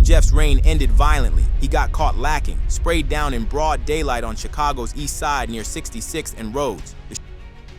Jeff's reign ended violently. He got caught lacking, sprayed down in broad daylight on Chicago's east side near 66th and Rhodes.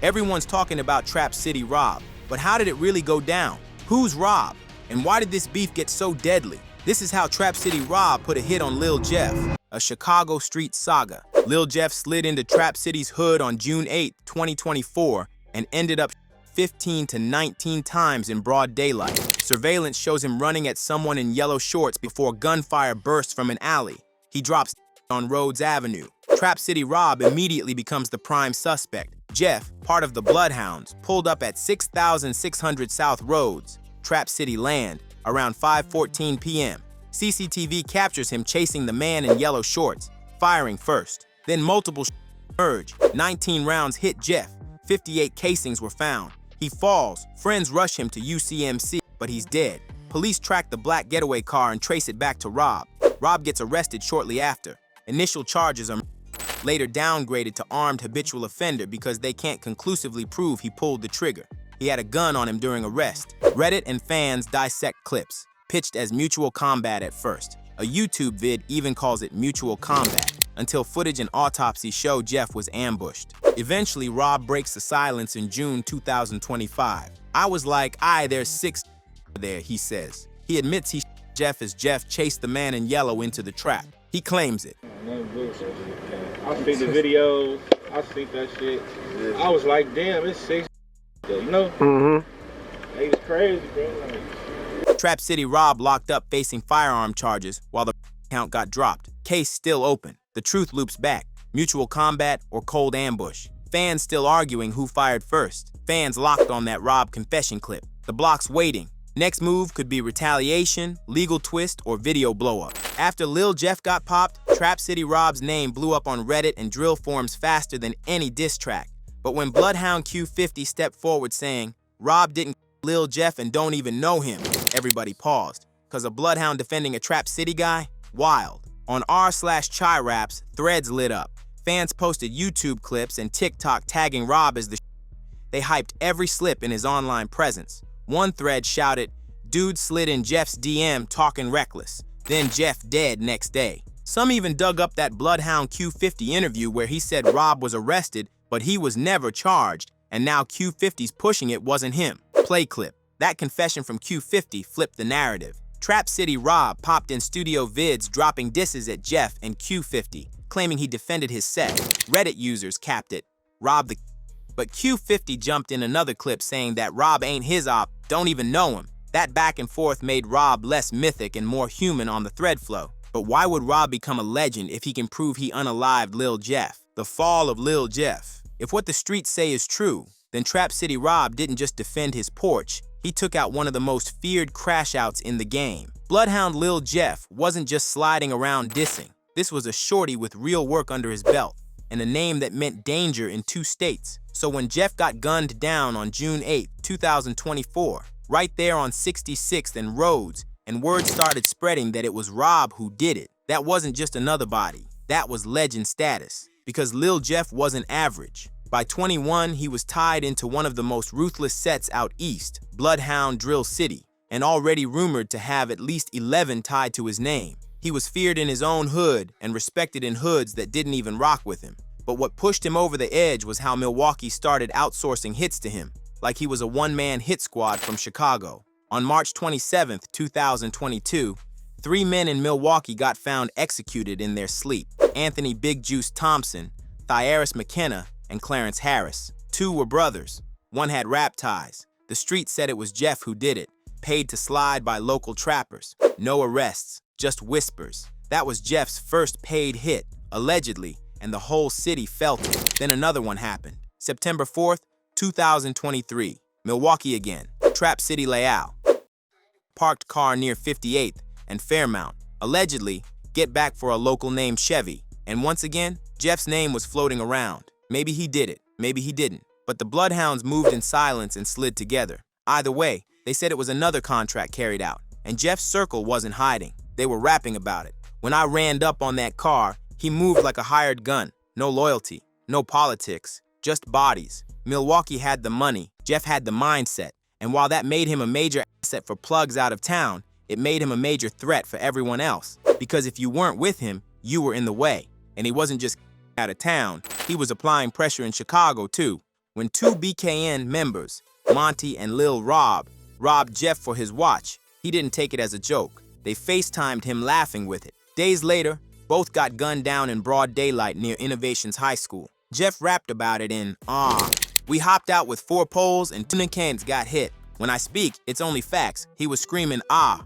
Everyone's talking about Trapcity Rob, but how did it really go down? Who's Rob? And why did this beef get so deadly? This is how Trapcity Rob put a hit on Lil Jeff, a Chicago street saga. Lil Jeff slid into Trapcity's hood on June 8, 2024, and ended up 15 to 19 times in broad daylight. Surveillance shows him running at someone in yellow shorts before gunfire bursts from an alley. He drops on Rhodes Avenue. Trapcity Rob immediately becomes the prime suspect. Jeff, part of the Bloodhounds, pulled up at 6600 South Rhodes, Trapcity land, around 5:14 p.m. CCTV captures him chasing the man in yellow shorts, firing first. Then multiple emerge. 19 rounds hit Jeff. 58 casings were found. He falls. Friends rush him to UCMC, but he's dead. Police track the black getaway car and trace it back to Rob. Rob gets arrested shortly after. Initial charges are later downgraded to armed habitual offender because they can't conclusively prove he pulled the trigger. He had a gun on him during arrest. Reddit and fans dissect clips, pitched as mutual combat at first. A YouTube vid even calls it mutual combat, until footage and autopsy show Jeff was ambushed. Eventually, Rob breaks the silence in June 2025. I was like, there's 6 there, he says. He admits he Jeff as Jeff chased the man in yellow into the trap. He claims it. I see the videos, I see that shit. I was like, damn, it's 6, you know? They was crazy, bro. Trapcity Rob locked up facing firearm charges while the count got dropped. Case still open. The truth loops back. Mutual combat or cold ambush. Fans still arguing who fired first. Fans locked on that Rob confession clip. The block's waiting. Next move could be retaliation, legal twist, or video blow-up. After Lil Jeff got popped, Trapcity Rob's name blew up on Reddit and drill forums faster than any diss track. But when Bloodhound Q50 stepped forward saying, Rob didn't Lil Jeff and don't even know him, everybody paused. Cause a Bloodhound defending a Trapcity guy? Wild. On r/Chai Raps, threads lit up. Fans posted YouTube clips and TikTok tagging Rob as the They hyped every slip in his online presence. One thread shouted, dude slid in Jeff's DM talking reckless. Then Jeff dead next day. Some even dug up that Bloodhound Q50 interview where he said Rob was arrested, but he was never charged, and now Q50's pushing it wasn't him. Play clip. That confession from Q50 flipped the narrative. Trapcity Rob popped in studio vids dropping disses at Jeff and Q50, claiming he defended his set. Reddit users capped it, Rob the But Q50 jumped in another clip saying that Rob ain't his op, don't even know him. That back and forth made Rob less mythic and more human on the thread flow. But why would Rob become a legend if he can prove he unalived Lil Jeff? The fall of Lil Jeff. If what the streets say is true, then Trapcity Rob didn't just defend his porch, he took out one of the most feared crash outs in the game. Bloodhound Lil Jeff wasn't just sliding around dissing. This was a shorty with real work under his belt, and a name that meant danger in 2 states. So when Jeff got gunned down on June 8, 2024, right there on 66th and Rhodes, and word started spreading that it was Rob who did it, that wasn't just another body. That was legend status. Because Lil Jeff wasn't average. By 21, he was tied into one of the most ruthless sets out east, Bloodhound Drill City, and already rumored to have at least 11 tied to his name. He was feared in his own hood and respected in hoods that didn't even rock with him. But what pushed him over the edge was how Milwaukee started outsourcing hits to him, like he was a one-man hit squad from Chicago. On March 27, 2022, 3 men in Milwaukee got found executed in their sleep. Anthony Big Juice Thompson, Thierus McKenna, and Clarence Harris. 2 were brothers. One had rap ties. The street said it was Jeff who did it, paid to slide by local trappers. No arrests, just whispers. That was Jeff's first paid hit, allegedly, and the whole city felt it. Then another one happened. September 4th, 2023. Milwaukee again. Trapcity layout. Parked car near 58th and Fairmount. Allegedly, get back for a local named Chevy. And once again, Jeff's name was floating around. Maybe he did it, maybe he didn't. But the Bloodhounds moved in silence and slid together. Either way, they said it was another contract carried out. And Jeff's circle wasn't hiding. They were rapping about it. When I ran up on that car, he moved like a hired gun. No loyalty, no politics, just bodies. Milwaukee had the money, Jeff had the mindset. And while that made him a major asset for plugs out of town, it made him a major threat for everyone else. Because if you weren't with him, you were in the way. And he wasn't just out of town, he was applying pressure in Chicago too. When two BKN members, Monty and Lil Rob, robbed Jeff for his watch, he didn't take it as a joke. They FaceTimed him laughing with it. Days later, both got gunned down in broad daylight near Innovations High School. Jeff rapped about it in, "We hopped out with 4 poles and 2 cans got hit. When I speak, it's only facts." He was screaming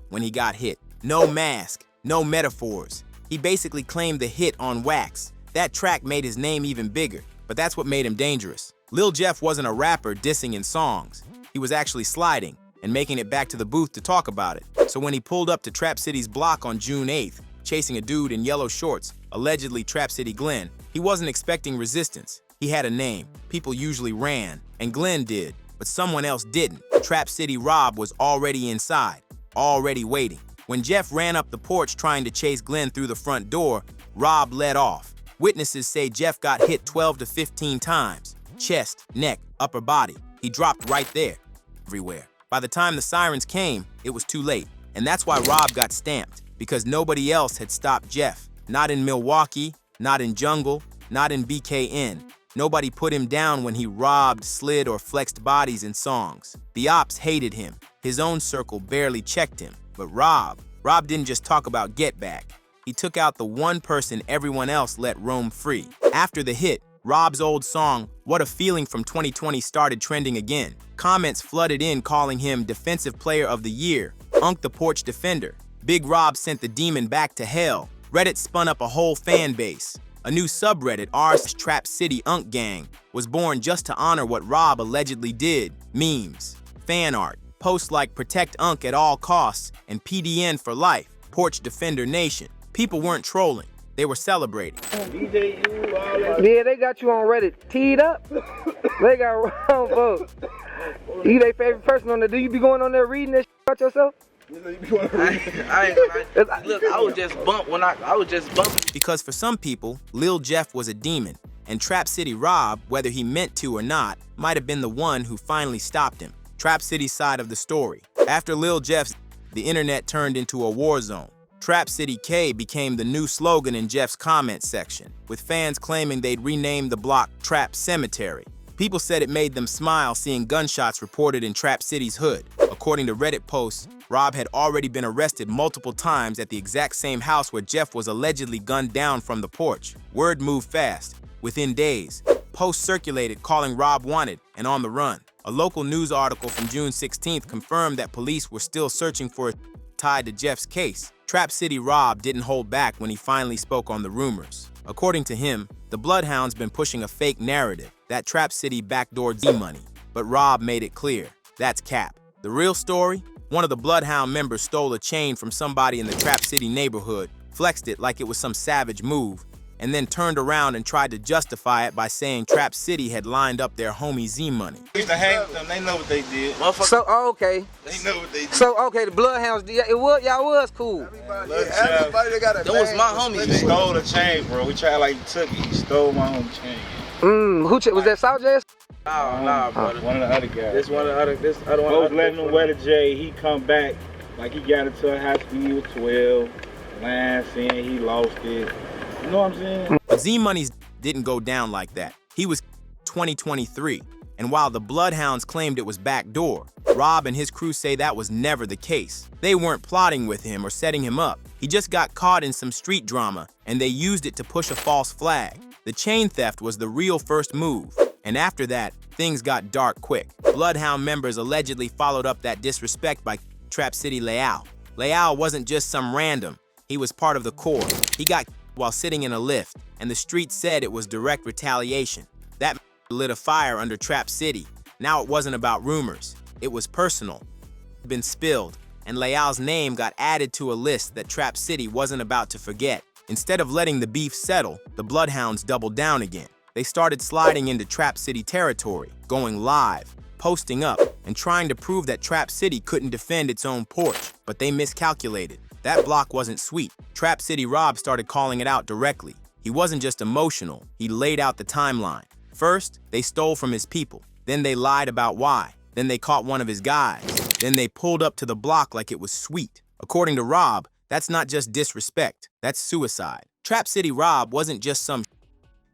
when he got hit. No mask, no metaphors. He basically claimed the hit on wax. That track made his name even bigger, but that's what made him dangerous. Lil Jeff wasn't a rapper dissing in songs. He was actually sliding and making it back to the booth to talk about it. So when he pulled up to Trapcity's block on June 8th, chasing a dude in yellow shorts, allegedly Trapcity Glenn, he wasn't expecting resistance. He had a name. People usually ran, and Glenn did, but someone else didn't. Trapcity Rob was already inside, already waiting. When Jeff ran up the porch trying to chase Glenn through the front door, Rob led off. Witnesses say Jeff got hit 12 to 15 times. Chest, neck, upper body. He dropped right there, everywhere. By the time the sirens came, it was too late. And that's why Rob got stamped, because nobody else had stopped Jeff. Not in Milwaukee, not in Jungle, not in BKN. Nobody put him down when he robbed, slid, or flexed bodies in songs. The ops hated him. His own circle barely checked him. But Rob didn't just talk about get back. He took out the one person everyone else let roam free. After the hit, Rob's old song, What a Feeling from 2020 started trending again. Comments flooded in calling him Defensive Player of the Year, Unk the Porch Defender. Big Rob sent the demon back to hell. Reddit spun up a whole fan base. A new subreddit, r's Trapcity Unk Gang, was born just to honor what Rob allegedly did. Memes, fan art, posts like Protect Unk at all costs and PDN for life, Porch Defender Nation. People weren't trolling, they were celebrating. Yeah, they got you on Reddit teed up. They got wrong folks. You their favorite person on there. Do you be going on there reading this about yourself? Look, I was just bumping. Because for some people, Lil Jeff was a demon, and Trapcity Rob, whether he meant to or not, might have been the one who finally stopped him. Trapcity's side of the story. After Lil Jeff's, the internet turned into a war zone. Trapcity K became the new slogan in Jeff's comment section, with fans claiming they'd renamed the block Trap Cemetery. People said it made them smile seeing gunshots reported in Trapcity's hood. According to Reddit posts, Rob had already been arrested multiple times at the exact same house where Jeff was allegedly gunned down from the porch. Word moved fast. Within days, posts circulated calling Rob wanted and on the run. A local news article from June 16th confirmed that police were still searching for a tied to Jeff's case. Trapcity Rob didn't hold back when he finally spoke on the rumors. According to him, the Bloodhound's been pushing a fake narrative that Trapcity backdoored Z-Money, but Rob made it clear, that's cap. The real story? One of the Bloodhound members stole a chain from somebody in the Trapcity neighborhood, flexed it like it was some savage move, and then turned around and tried to justify it by saying Trapcity had lined up their homie Z-Money. We used to hang with them, they know what they did. So, okay. They know what they did. So, okay, the Bloodhounds, y'all was cool. Everybody that got a That was my homie. He stole the chain, bro. We tried like he took it. He stole my homie chain. Was that South Jazz? Nah, brother. One of the other guys. This one of the other. This other one. Folks letting him wear the J. He come back like he got into a high speed with 12. Line saying he lost it. You know what I'm saying? But Z-Money's didn't go down like that. He was 2023, and while the Bloodhounds claimed it was backdoor, Rob and his crew say that was never the case. They weren't plotting with him or setting him up. He just got caught in some street drama, and they used it to push a false flag. The chain theft was the real first move, and after that, things got dark quick. Bloodhound members allegedly followed up that disrespect by Trapcity Leal. Leal wasn't just some random, he was part of the core. He got while sitting in a lift, and the street said it was direct retaliation. That lit a fire under Trapcity. Now it wasn't about rumors, it was personal. It had been spilled, and Leal's name got added to a list that Trapcity wasn't about to forget. Instead of letting the beef settle, the Bloodhounds doubled down again. They started sliding into Trapcity territory, going live, posting up, and trying to prove that Trapcity couldn't defend its own porch, but they miscalculated. That block wasn't sweet. Trapcity Rob started calling it out directly. He wasn't just emotional, he laid out the timeline. First, they stole from his people. Then they lied about why. Then they caught one of his guys. Then they pulled up to the block like it was sweet. According to Rob, that's not just disrespect, that's suicide. Trapcity Rob wasn't just some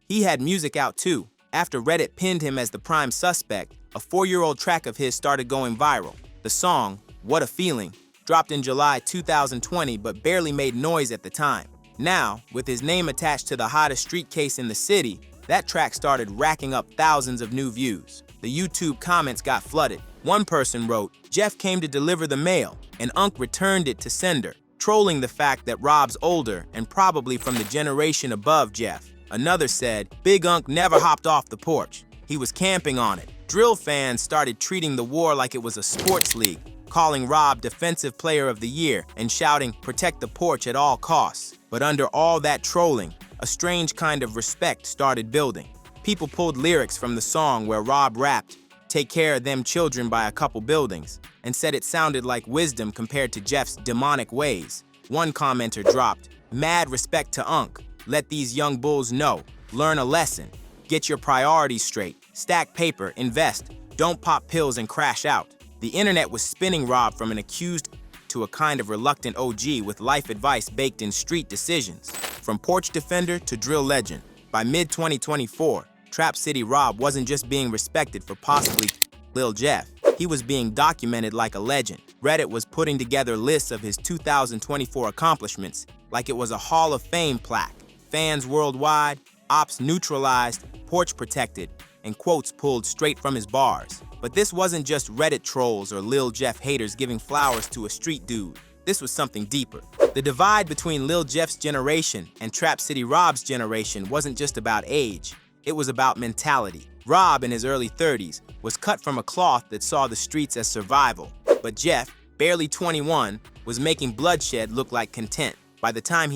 he had music out too. After Reddit pinned him as the prime suspect, a 4-year-old track of his started going viral. The song, What a Feeling, dropped in July 2020 but barely made noise at the time. Now, with his name attached to the hottest street case in the city, that track started racking up thousands of new views. The YouTube comments got flooded. One person wrote, "Jeff came to deliver the mail, and Unc returned it to sender," trolling the fact that Rob's older and probably from the generation above Jeff. Another said, "Big Unc never hopped off the porch. He was camping on it." Drill fans started treating the war like it was a sports league, calling Rob Defensive Player of the Year and shouting, "Protect the porch at all costs." But under all that trolling, a strange kind of respect started building. People pulled lyrics from the song where Rob rapped, "Take care of them children by a couple buildings," and said it sounded like wisdom compared to Jeff's demonic ways. One commenter dropped, "Mad respect to Unc. Let these young bulls know. Learn a lesson. Get your priorities straight. Stack paper, invest. Don't pop pills and crash out." The internet was spinning Rob from an accused to a kind of reluctant OG with life advice baked in street decisions. From porch defender to drill legend, by mid-2024, Trapcity Rob wasn't just being respected for possibly Lil Jeff. He was being documented like a legend. Reddit was putting together lists of his 2024 accomplishments like it was a Hall of Fame plaque. Fans worldwide, ops neutralized, porch protected, and quotes pulled straight from his bars. But this wasn't just Reddit trolls or Lil Jeff haters giving flowers to a street dude. This was something deeper. The divide between Lil Jeff's generation and Trapcity Rob's generation wasn't just about age. It was about mentality. Rob, in his early 30s, was cut from a cloth that saw the streets as survival. But Jeff, barely 21, was making bloodshed look like content. By the time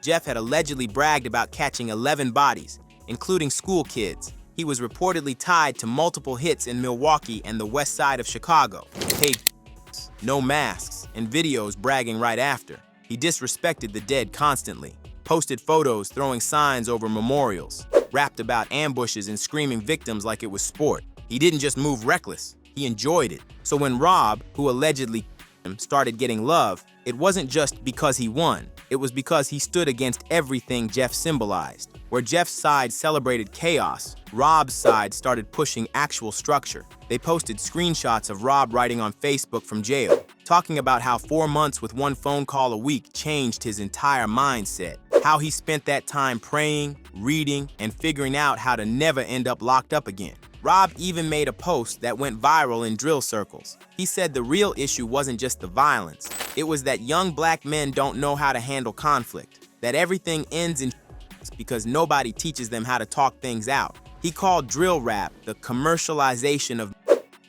Jeff had allegedly bragged about catching 11 bodies, including school kids. He was reportedly tied to multiple hits in Milwaukee and the west side of Chicago. Paid no masks, and videos bragging right after. He disrespected the dead constantly, posted photos throwing signs over memorials, rapped about ambushes and screaming victims like it was sport. He didn't just move reckless, he enjoyed it. So when Rob, who allegedly started getting love, it wasn't just because he won. It was because he stood against everything Jeff symbolized. Where Jeff's side celebrated chaos, Rob's side started pushing actual structure. They posted screenshots of Rob writing on Facebook from jail, talking about how 4 months with one phone call a week changed his entire mindset, how he spent that time praying, reading, and figuring out how to never end up locked up again. Rob even made a post that went viral in drill circles. He said the real issue wasn't just the violence, it was that young black men don't know how to handle conflict, that everything ends in because nobody teaches them how to talk things out. He called drill rap the commercialization of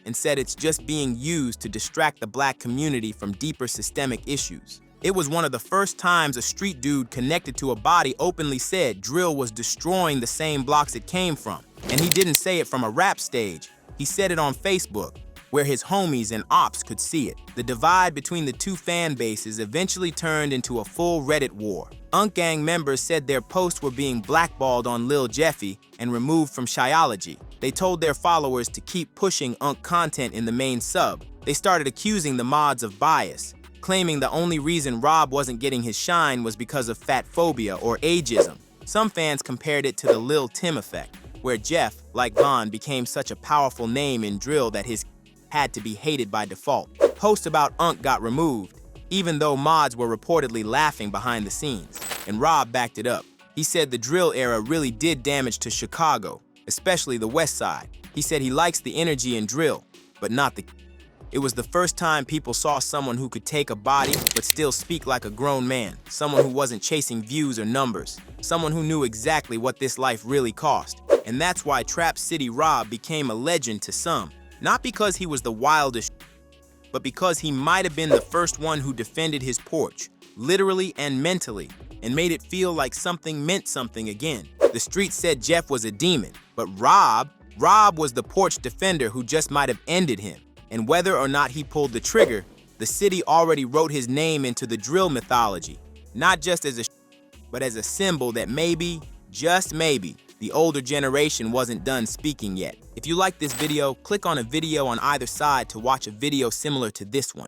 and said it's just being used to distract the black community from deeper systemic issues. It was one of the first times a street dude connected to a body openly said drill was destroying the same blocks it came from. And he didn't say it from a rap stage. He said it on Facebook, where his homies and ops could see it. The divide between the two fan bases eventually turned into a full Reddit war. Unc Gang members said their posts were being blackballed on Lil Jeffy and removed from Shyology. They told their followers to keep pushing Unc content in the main sub. They started accusing the mods of bias, claiming the only reason Rob wasn't getting his shine was because of fat phobia or ageism. Some fans compared it to the Lil Tim effect, where Jeff, like Von, became such a powerful name in drill that his had to be hated by default. Posts about Unc got removed, even though mods were reportedly laughing behind the scenes, and Rob backed it up. He said the drill era really did damage to Chicago, especially the west side. He said he likes the energy in drill, but not the It was the first time people saw someone who could take a body but still speak like a grown man, someone who wasn't chasing views or numbers, someone who knew exactly what this life really cost. And that's why Trapcity Rob became a legend to some. Not because he was the wildest, but because he might have been the first one who defended his porch, literally and mentally, and made it feel like something meant something again. The streets said Jeff was a demon, but Rob was the porch defender who just might have ended him. And whether or not he pulled the trigger, the city already wrote his name into the drill mythology, not just as a but as a symbol that maybe, just maybe, the older generation wasn't done speaking yet. If you like this video, click on a video on either side to watch a video similar to this one.